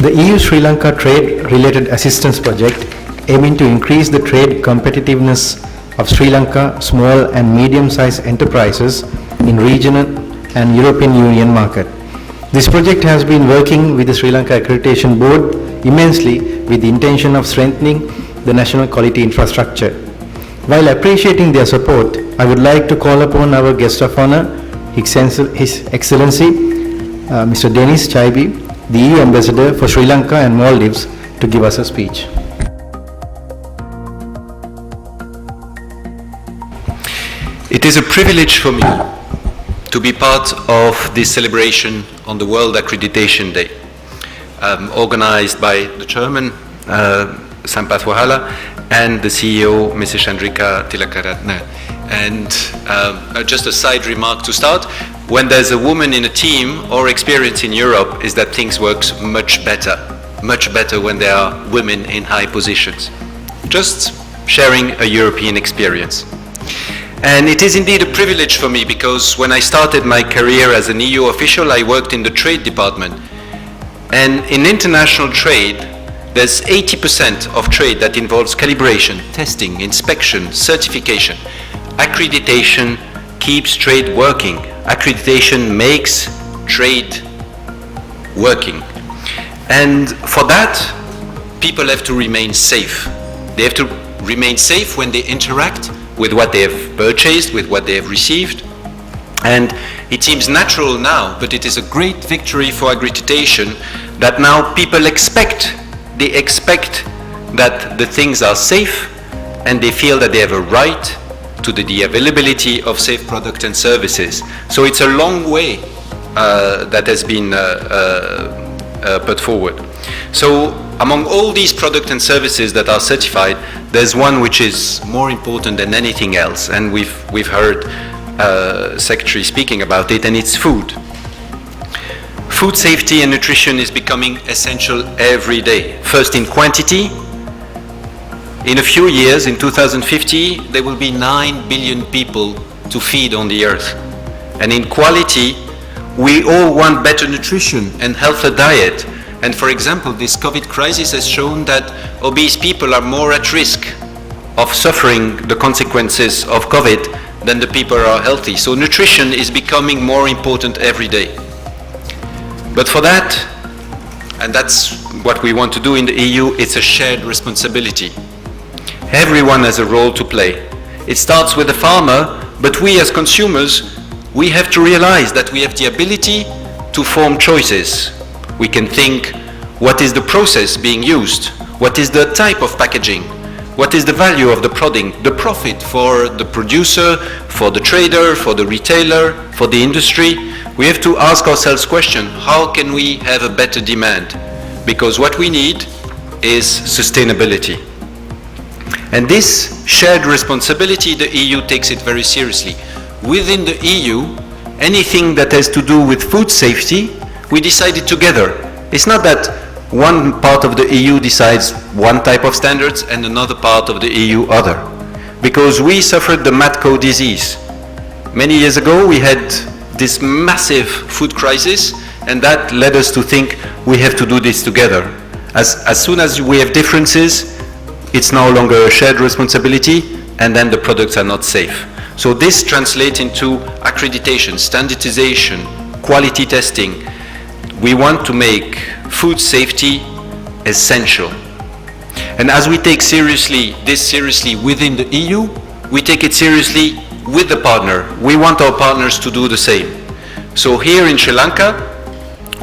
The EU-Sri Lanka Trade-Related Assistance Project, aiming to increase the trade competitiveness of Sri Lanka small and medium-sized enterprises in regional and European Union market. This project has been working with the Sri Lanka Accreditation Board immensely with the intention of strengthening the national quality infrastructure. While appreciating their support, I would like to call upon our guest of honor, His Excellency Mr. Denis Chaibi, the EU Ambassador for Sri Lanka and Maldives, to give us a speech. It is a privilege for me to be part of this celebration on the World Accreditation Day, organized by the Chairman, Sampath Wahala, and the CEO, Mrs. Chandrika Tilakaratne. And just a side remark to start, when there's a woman in a team, our experience in Europe is that things work much better when there are women in high positions. Just sharing a European experience. And it is indeed a privilege for me because when I started my career as an EU official, I worked in the trade department. And in international trade, there's 80% of trade that involves calibration, testing, inspection, certification. Accreditation keeps trade working. Accreditation makes trade working. And for that, people have to remain safe. They have to remain safe when they interact with what they have purchased, with what they have received. And it seems natural now, but it is a great victory for accreditation that now people expect that the things are safe and they feel that they have a right to the availability of safe products and services. So it's a long way that has been put forward. So among all these products and services that are certified, there's one which is more important than anything else, and we've heard Secretary speaking about it, and it's food. Food safety and nutrition is becoming essential every day. First in quantity. In a few years, in 2050, there will be 9 billion people to feed on the earth. And in quality, we all want better nutrition and healthier diet. And for example, this COVID crisis has shown that obese people are more at risk of suffering the consequences of COVID than the people who are healthy. So nutrition is becoming more important every day. But for that, and that's what we want to do in the EU, it's a shared responsibility. Everyone has a role to play. It starts with the farmer, but we as consumers, we have to realize that we have the ability to form choices. We can think, what is the process being used? What is the type of packaging? What is the value of the product? The profit for the producer, for the trader, for the retailer, for the industry? We have to ask ourselves the question, how can we have a better demand? Because what we need is sustainability. And this shared responsibility, the EU takes it very seriously. Within the EU, anything that has to do with food safety, we decided together. It's not that one part of the EU decides one type of standards and another part of the EU other. Because we suffered the mad cow disease. Many years ago, we had this massive food crisis, and that led us to think we have to do this together. As soon as we have differences, it's no longer a shared responsibility, and then the products are not safe. So this translates into accreditation, standardization, quality testing. We want to make food safety essential. And as we take this seriously within the EU, we take it seriously with the partner. We want our partners to do the same. So here in Sri Lanka,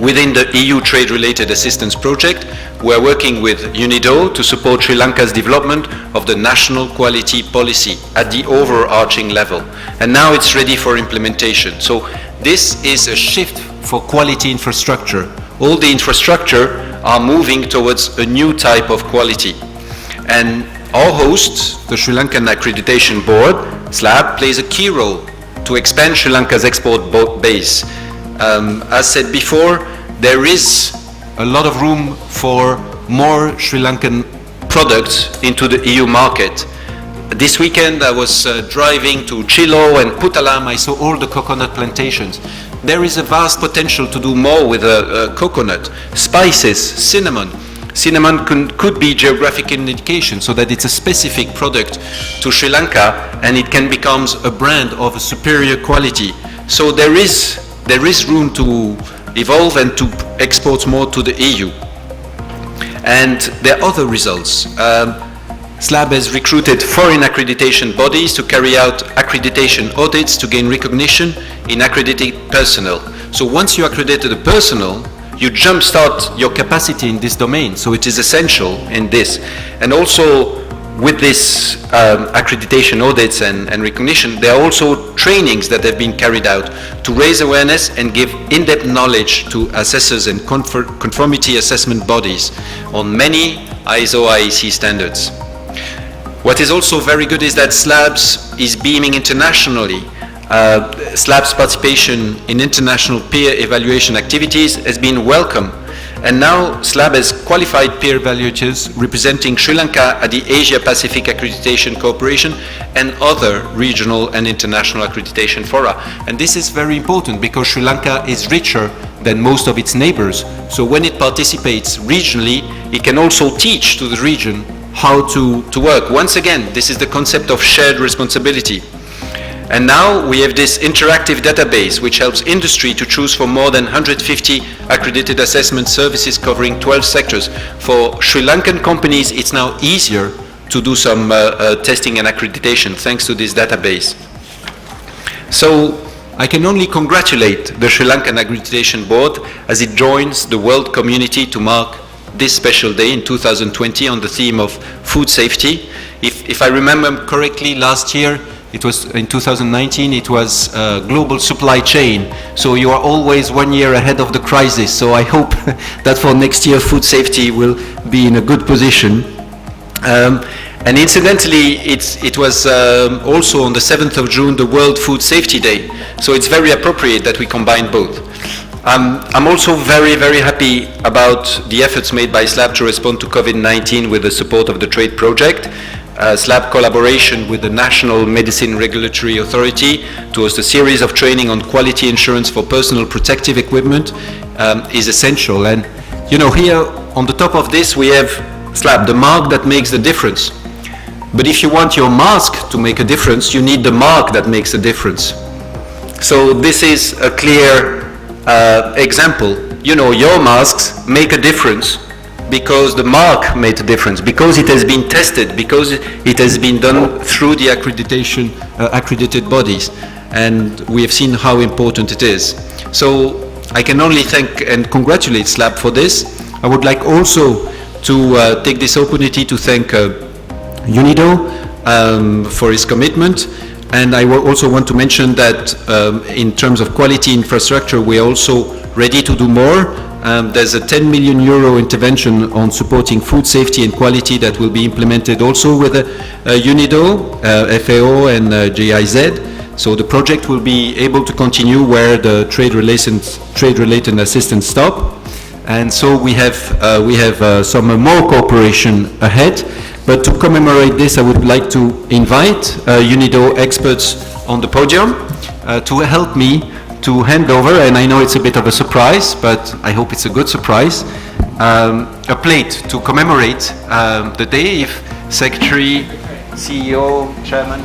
within the EU Trade-Related Assistance Project, we are working with UNIDO to support Sri Lanka's development of the national quality policy at the overarching level. And now it's ready for implementation. So this is a shift for quality infrastructure. All the infrastructure are moving towards a new type of quality. And our host, the Sri Lankan Accreditation Board, SLAB, plays a key role to expand Sri Lanka's export base. As said before, there is a lot of room for more Sri Lankan products into the EU market. This weekend I was driving to Chilo and Puttalam. I saw all the coconut plantations. there is a vast potential to do more with coconut, spices, cinnamon. Cinnamon could be geographic indication so that it's a specific product to Sri Lanka and it can become a brand of a superior quality. So there is room to evolve and to export more to the EU. And there are other results. SLAB has recruited foreign accreditation bodies to carry out accreditation audits to gain recognition in accredited personnel. So once you accredited the personnel, you jumpstart your capacity in this domain. So it is essential in this. And also with this accreditation audits and recognition, there are also trainings that have been carried out to raise awareness and give in-depth knowledge to assessors and conformity assessment bodies on many ISO IEC standards. What is also very good is that SLABS is beaming internationally. SLAB's participation in international peer evaluation activities has been welcome. And now SLAB has qualified peer evaluators representing Sri Lanka at the Asia Pacific Accreditation Cooperation and other regional and international accreditation fora. And this is very important because Sri Lanka is richer than most of its neighbors. So when it participates regionally, it can also teach to the region how to work. Once again, this is the concept of shared responsibility. And now we have this interactive database which helps industry to choose from more than 150 accredited assessment services covering 12 sectors. For Sri Lankan companies, it's now easier to do some testing and accreditation thanks to this database. So I can only congratulate the Sri Lankan Accreditation Board as it joins the world community to mark this special day in 2020 on the theme of food safety. If I remember correctly, last year, it was in 2019, it was global supply chain. So you are always 1 year ahead of the crisis. So I hope that for next year, food safety will be in a good position. And incidentally, it was also on the 7th of June, the World Food Safety Day. So it's very appropriate that we combine both. I'm also very, very happy about the efforts made by SLAB to respond to COVID-19 with the support of the Trade Project. SLAB collaboration with the National Medicine Regulatory Authority to host a series of training on quality insurance for personal protective equipment is essential. And you know, here on the top of this we have SLAB, the mark that makes the difference. But if you want your mask to make a difference, you need the mark that makes a difference. So this is a clear example. You know, your masks make a difference because the mark made a difference, because it has been tested, because it has been done through the accreditation, accredited bodies, and we have seen how important it is. So I can only thank and congratulate SLAB for this. I would like also to take this opportunity to thank UNIDO for his commitment. And I also want to mention that in terms of quality infrastructure, we are also ready to do more. There's a 10 million euro intervention on supporting food safety and quality that will be implemented also with UNIDO, FAO and GIZ. So the project will be able to continue where the trade-related assistance stop. And so we have some more cooperation ahead. But to commemorate this, I would like to invite UNIDO experts on the podium to help me to hand over, and I know it's a bit of a surprise, but I hope it's a good surprise, a plate to commemorate the day. If Secretary, CEO, Chairman.